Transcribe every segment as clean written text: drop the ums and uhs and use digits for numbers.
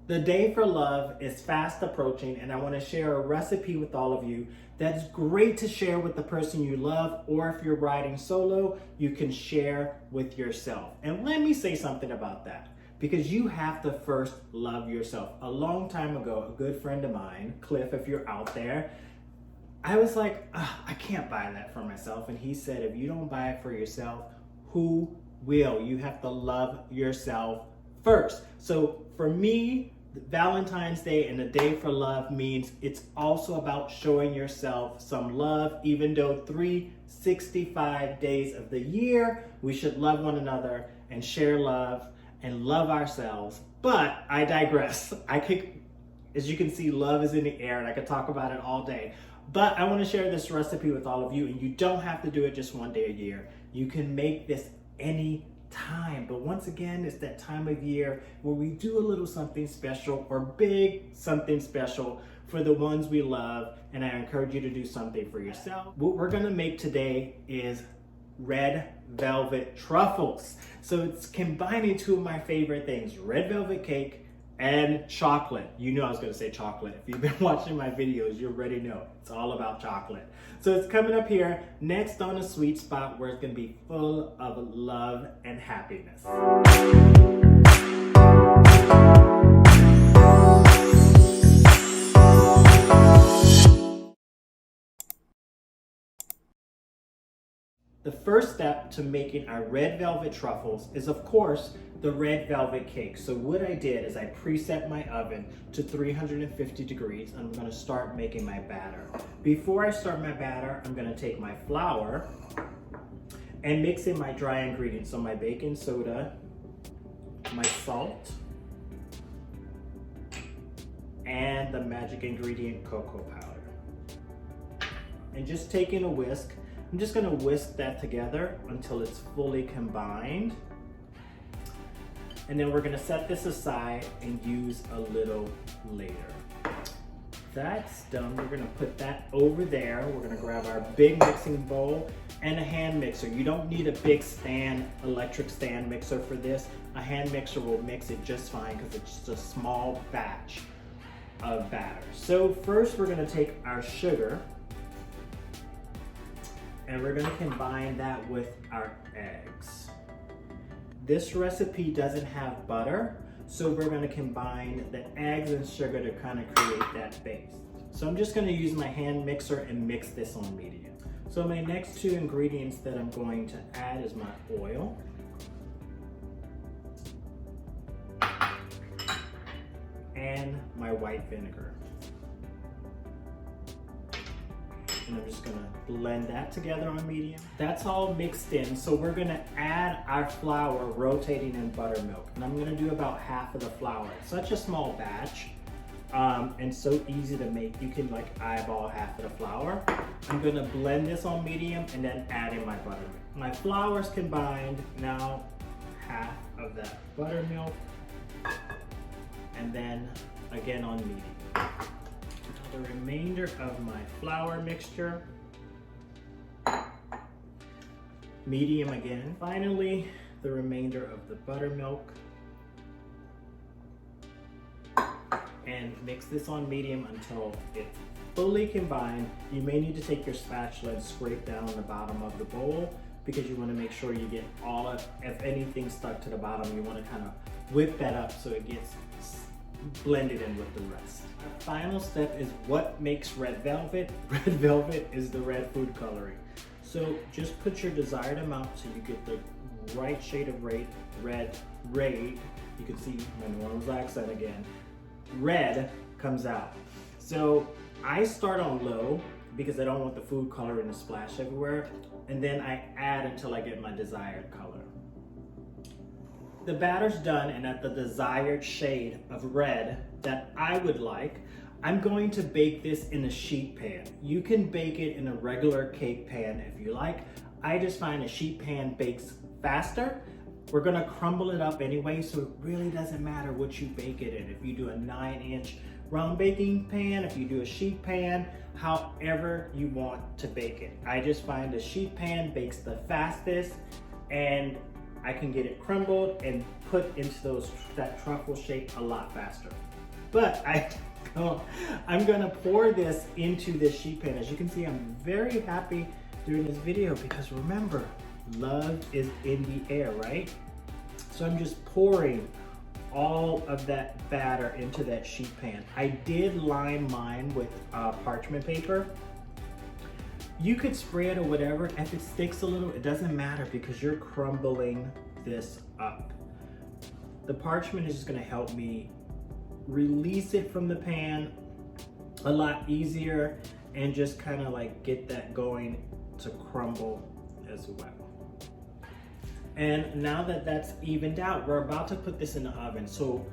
The day for love is fast approaching, and I want to share a recipe with all of you that's great to share with the person you love, or if you're riding solo, you can share with yourself. And let me say something about that, because you have to first love yourself. A long time ago, a good friend of mine, Cliff, if you're out there, I was like, I can't buy that for myself. And he said, if you don't buy it for yourself, who will? You have to love yourself first. So for me, Valentine's Day and the day for love means it's also about showing yourself some love. Even though 365 days of the year, we should love one another and share love and love ourselves. But I digress. As you can see, love is in the air, and I could talk about it all day. But I want to share this recipe with all of you, and you don't have to do it just one day a year. You can make this any time. But once again, it's that time of year where we do a little something special, or big something special for the ones we love, and I encourage you to do something for yourself. What we're gonna make today is Red Velvet Truffles. So it's combining two of my favorite things, red velvet cake and chocolate. You know I was gonna say chocolate. If you've been watching my videos, you already know it's all about chocolate. So it's coming up here next on a sweet spot where it's gonna be full of love and happiness. The first step to making our red velvet truffles is, of course, the red velvet cake. So what I did is I preset my oven to 350 degrees. I'm gonna start making my batter. Before I start my batter, I'm gonna take my flour and mix in my dry ingredients. So my baking soda, my salt, and the magic ingredient cocoa powder. And just taking a whisk, I'm just gonna whisk that together until it's fully combined. And then we're gonna set this aside and use a little later. That's done. We're gonna put that over there. We're gonna grab our big mixing bowl and a hand mixer. You don't need a big stand, electric stand mixer for this. A hand mixer will mix it just fine because it's just a small batch of batter. So first we're gonna take our sugar, and we're gonna combine that with our eggs. This recipe doesn't have butter, so we're gonna combine the eggs and sugar to kind of create that base. So I'm just gonna use my hand mixer and mix this on medium. So my next two ingredients that I'm going to add is my oil and my white vinegar. And I'm just gonna blend that together on medium. That's all mixed in, so we're gonna add our flour, rotating in buttermilk. And I'm gonna do about half of the flour. It's such a small batch, and so easy to make. You can like eyeball half of the flour. I'm gonna blend this on medium and then add in my buttermilk. My flour's combined, now half of that buttermilk, and then again on medium. The remainder of my flour mixture, medium again. Finally, the remainder of the buttermilk, and mix this on medium until it's fully combined. You may need to take your spatula and scrape down the bottom of the bowl because you want to make sure you get all of, if anything stuck to the bottom, you want to kind of whip that up so it gets blended in with the rest. Our final step is what makes red velvet. Red velvet is the red food coloring. So just put your desired amount so you get the right shade of red. You can see my New Orleans accent again. Red comes out. So I start on low because I don't want the food coloring to splash everywhere. And then I add until I get my desired color. The batter's done and at the desired shade of red that I would like, I'm going to bake this in a sheet pan. You can bake it in a regular cake pan if you like. I just find a sheet pan bakes faster. We're gonna crumble it up anyway, so it really doesn't matter what you bake it in. If you do a 9-inch round baking pan, if you do a sheet pan, however you want to bake it. I just find a sheet pan bakes the fastest, and I can get it crumbled and put into that truffle shape a lot faster. But I'm gonna pour this into this sheet pan. As you can see, I'm very happy doing this video because remember, love is in the air, right? So I'm just pouring all of that batter into that sheet pan. I did line mine with parchment paper. You could spray it or whatever. If it sticks a little, it doesn't matter because you're crumbling this up. The parchment is just gonna help me release it from the pan a lot easier and just kind of like get that going to crumble as well. And now that that's evened out, we're about to put this in the oven. So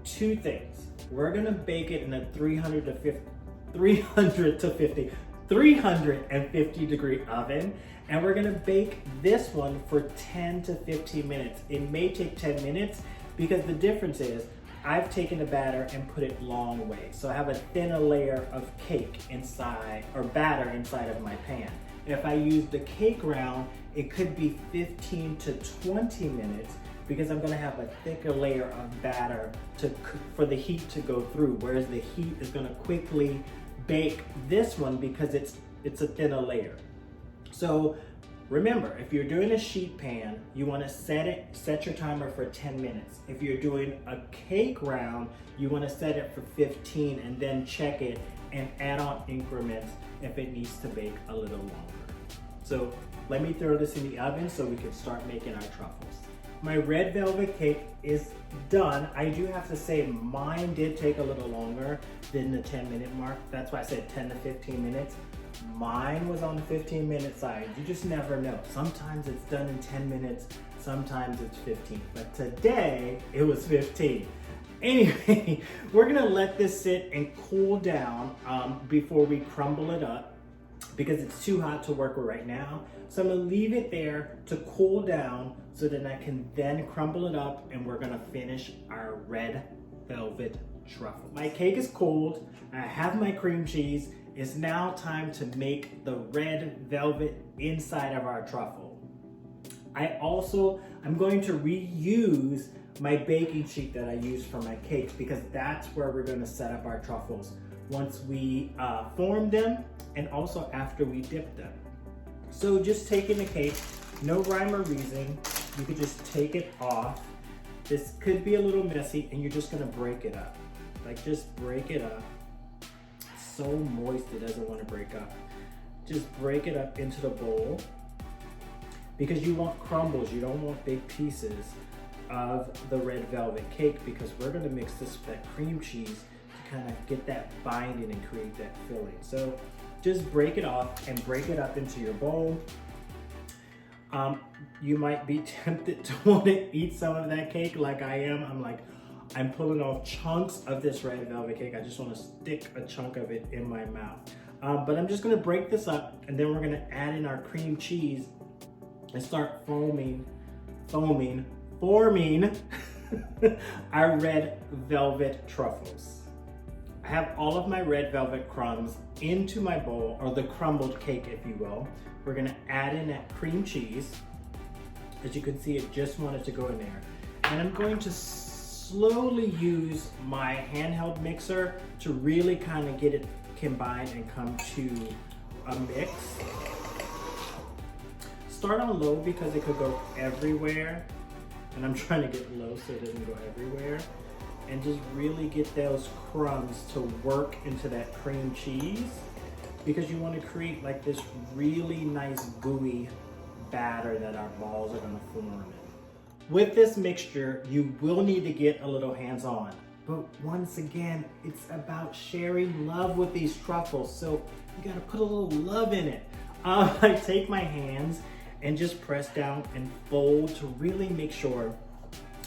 2 things. We're gonna bake it in a 350 degree oven. And we're gonna bake this one for 10 to 15 minutes. It may take 10 minutes because the difference is I've taken the batter and put it long way. So I have a thinner layer of cake inside, or batter inside of my pan. If I use the cake round, it could be 15 to 20 minutes because I'm gonna have a thicker layer of batter for the heat to go through, whereas the heat is gonna quickly bake this one because it's a thinner layer. So remember, if you're doing a sheet pan, you wanna set your timer for 10 minutes. If you're doing a cake round, you wanna set it for 15 and then check it and add on increments if it needs to bake a little longer. So let me throw this in the oven so we can start making our truffles. My red velvet cake is done. I do have to say mine did take a little longer than the 10-minute mark. That's why I said 10 to 15 minutes. Mine was on the 15-minute side. You just never know. Sometimes it's done in 10 minutes, sometimes it's 15. But today it was 15. Anyway, we're gonna let this sit and cool down before we crumble it up because it's too hot to work with right now. So I'm gonna leave it there to cool down so that I can then crumble it up and we're gonna finish our red velvet truffle. My cake is cold, I have my cream cheese. It's now time to make the red velvet inside of our truffle. I'm going to reuse my baking sheet that I use for my cakes because that's where we're gonna set up our truffles once we form them and also after we dip them. So just taking the cake, no rhyme or reason, you could just take it off. This could be a little messy and you're just gonna break it up. Like just break it up. It's so moist it doesn't wanna break up. Just break it up into the bowl because you want crumbles, you don't want big pieces of the red velvet cake because we're gonna mix this with that cream cheese to kind of get that binding and create that filling. So just break it off and break it up into your bowl. You might be tempted to want to eat some of that cake like I am. I'm pulling off chunks of this red velvet cake. I just want to stick a chunk of it in my mouth. But I'm just gonna break this up and then we're gonna add in our cream cheese and start forming our red velvet truffles. I have all of my red velvet crumbs into my bowl, or the crumbled cake, if you will. We're gonna add in that cream cheese. As you can see, it just wanted to go in there. And I'm going to slowly use my handheld mixer to really kind of get it combined and come to a mix. Start on low because it could go everywhere. And I'm trying to get low so it doesn't go everywhere. And just really get those crumbs to work into that cream cheese because you want to create like this really nice gooey batter that our balls are going to form in. With this mixture, you will need to get a little hands-on. But once again, it's about sharing love with these truffles. So you got to put a little love in it. I take my hands and just press down and fold to really make sure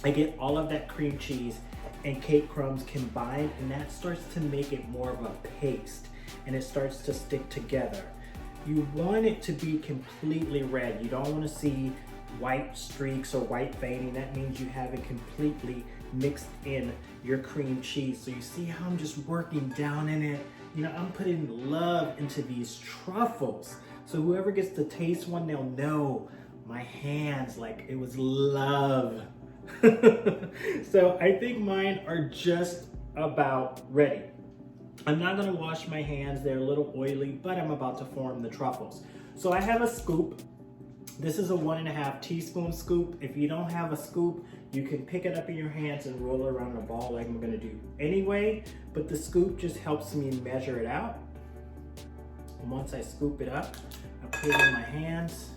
I get all of that cream cheese and cake crumbs combined, and that starts to make it more of a paste and it starts to stick together. You want it to be completely red. You don't want to see white streaks or white veining. That means you haven't completely mixed in your cream cheese. So you see how I'm just working down in it. You know, I'm putting love into these truffles. So whoever gets to taste one, they'll know my hands like it was love. So I think mine are just about ready. I'm not gonna wash my hands, they're a little oily, but I'm about to form the truffles. So I have a scoop. This is a 1.5 teaspoon scoop. If you don't have a scoop, you can pick it up in your hands and roll it around a ball like I'm gonna do anyway, but the scoop just helps me measure it out. And once I scoop it up, I put it in my hands.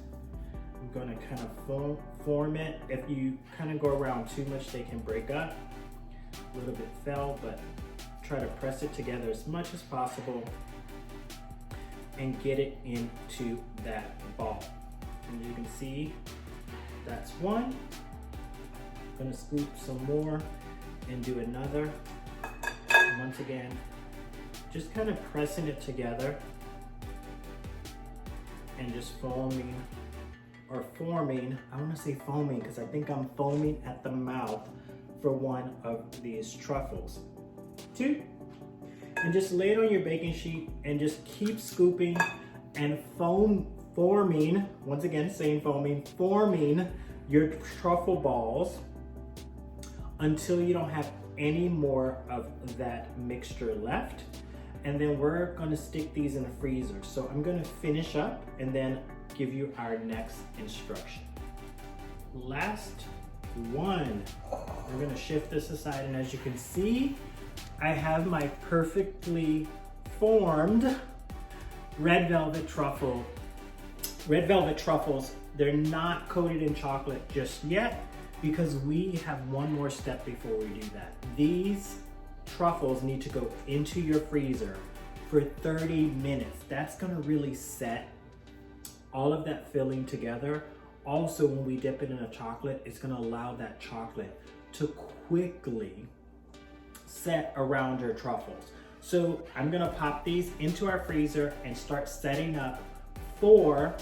I'm gonna kind of form it. If you kind of go around too much, they can break up. A little bit fell, but try to press it together as much as possible and get it into that ball. And you can see that's one. I'm gonna scoop some more and do another. And once again, just kind of pressing it together and just forming, I wanna say foaming because I think I'm foaming at the mouth for one of these truffles. Two, and just lay it on your baking sheet and just keep scooping and forming, once again saying foaming, forming your truffle balls until you don't have any more of that mixture left. And then we're gonna stick these in the freezer. So I'm gonna finish up and then give you our next instruction. Last one, we're gonna shift this aside, and as you can see, I have my perfectly formed red velvet truffles. They're not coated in chocolate just yet because we have one more step before we do that. These truffles need to go into your freezer for 30 minutes. That's gonna really set all of that filling together. Also, when we dip it in a chocolate, it's gonna allow that chocolate to quickly set around your truffles. So I'm gonna pop these into our freezer and start setting up for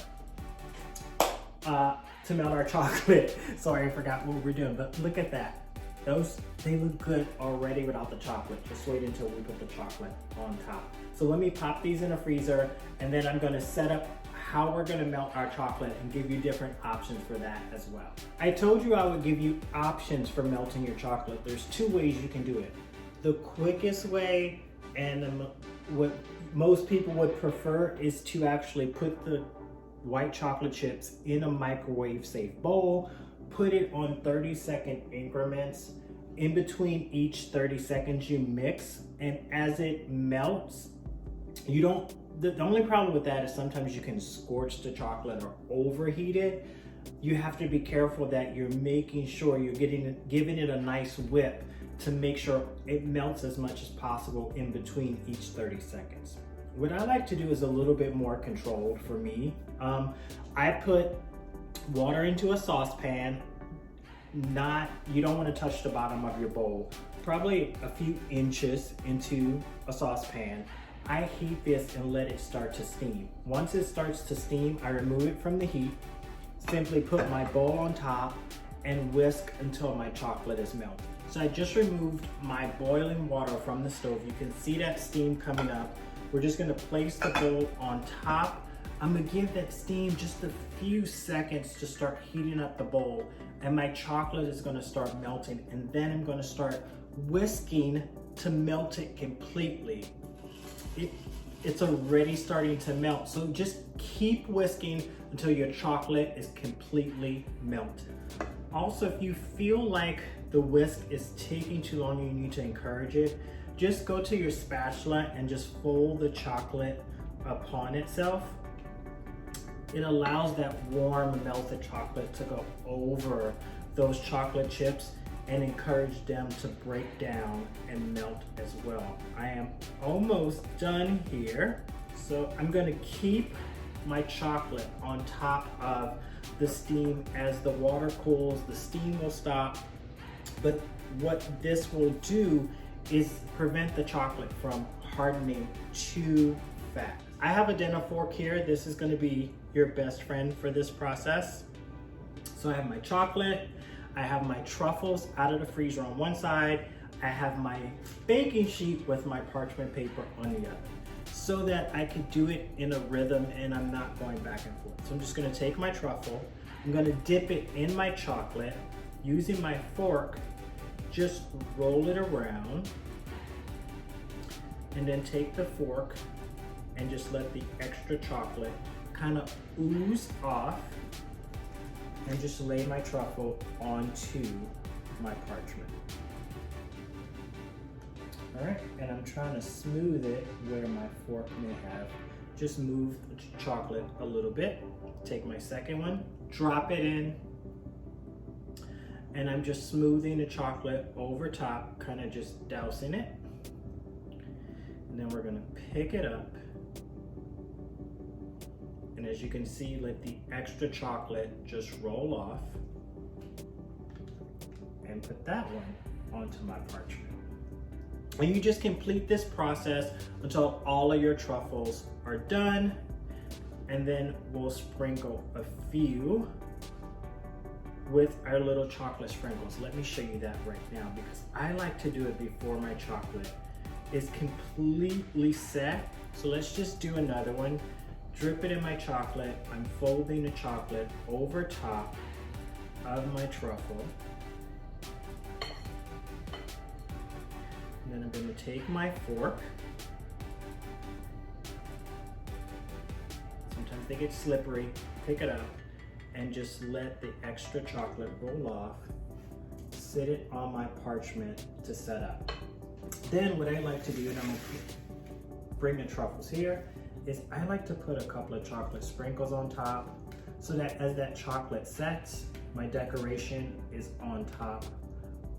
to melt our chocolate. Sorry, I forgot what we're doing, but look at that. They look good already without the chocolate. Just wait until we put the chocolate on top. So let me pop these in a freezer, and then I'm gonna set up how we're gonna melt our chocolate and give you different options for that as well. I told you I would give you options for melting your chocolate. There's two ways you can do it. The quickest way, and what most people would prefer, is to actually put the white chocolate chips in a microwave safe bowl, put it on 30-second increments. In between each 30 seconds you mix, and as it melts, the only problem with that is sometimes you can scorch the chocolate or overheat it. You have to be careful that you're making sure you're giving it a nice whip to make sure it melts as much as possible in between each 30 seconds. What I like to do is a little bit more controlled for me. I put water into a saucepan. You don't want to touch the bottom of your bowl. Probably a few inches into a saucepan. I heat this and let it start to steam. Once it starts to steam, I remove it from the heat, simply put my bowl on top and whisk until my chocolate is melted. So I just removed my boiling water from the stove. You can see that steam coming up. We're just gonna place the bowl on top. I'm gonna give that steam just a few seconds to start heating up the bowl, and my chocolate is gonna start melting, and then I'm gonna start whisking to melt it completely. It's already starting to melt, so just keep whisking until your chocolate is completely melted. Also, if you feel like the whisk is taking too long and you need to encourage it, just go to your spatula and just fold the chocolate upon itself. It allows that warm melted chocolate to go over those chocolate chips and encourage them to break down and melt as well. I am almost done here. So I'm gonna keep my chocolate on top of the steam. As the water cools, the steam will stop. But what this will do is prevent the chocolate from hardening too fast. I have a dinner fork here. This is gonna be your best friend for this process. So I have my chocolate, I have my truffles out of the freezer on one side, I have my baking sheet with my parchment paper on the other, so that I could do it in a rhythm and I'm not going back and forth. So I'm just gonna take my truffle, I'm gonna dip it in my chocolate. Using my fork, just roll it around, and then take the fork and just let the extra chocolate kind of ooze off, and just lay my truffle onto my parchment. All right, and I'm trying to smooth it where my fork may have just moved the chocolate a little bit. Take my second one, drop it in, and I'm just smoothing the chocolate over top, kind of just dousing it. And then we're gonna pick it up. And as you can see, let the extra chocolate just roll off, and put that one onto my parchment. And you just complete this process until all of your truffles are done. And then we'll sprinkle a few with our little chocolate sprinkles. Let me show you that right now, because I like to do it before my chocolate is completely set. So let's just do another one. Drip it in my chocolate. I'm folding the chocolate over top of my truffle. And then I'm going to take my fork. Sometimes they get slippery. Pick it up and just let the extra chocolate roll off. Sit it on my parchment to set up. Then what I like to do, and I'm going to bring the truffles here, is I like to put a couple of chocolate sprinkles on top, so that as that chocolate sets, my decoration is on top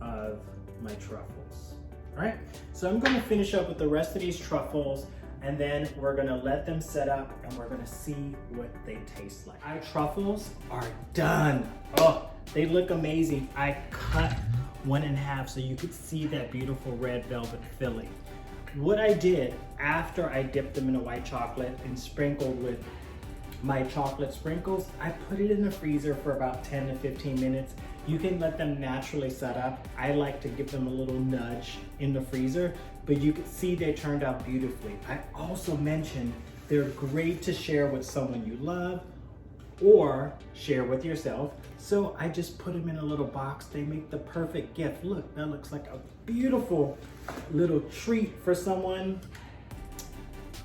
of my truffles. All right, so I'm going to finish up with the rest of these truffles, and then we're going to let them set up and we're going to see what they taste like. Our truffles are done. Oh, they look amazing. I cut one in half so you could see that beautiful red velvet filling. What I did after I dipped them in the white chocolate and sprinkled with my chocolate sprinkles, I put it in the freezer for about 10 to 15 minutes. You can let them naturally set up. I like to give them a little nudge in the freezer, but you can see they turned out beautifully. I also mentioned they're great to share with someone you love or share with yourself. So I just put them in a little box. They make the perfect gift. Look, that looks like a beautiful little treat for someone.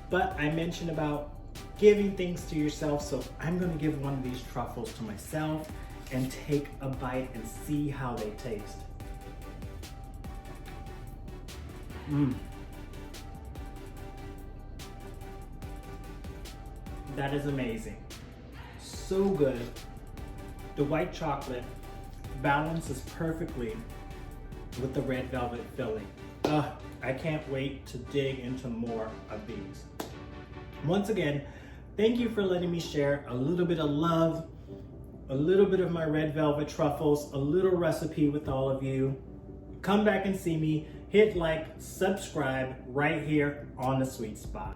But I mentioned about giving things to yourself, so I'm gonna give one of these truffles to myself and take a bite and see how they taste. That is amazing. So good. The white chocolate balances perfectly with the red velvet filling. I can't wait to dig into more of these. Once again, thank you for letting me share a little bit of love, a little bit of my red velvet truffles, a little recipe with all of you. Come back and see me. Hit like, subscribe right here on The Sweet Spot.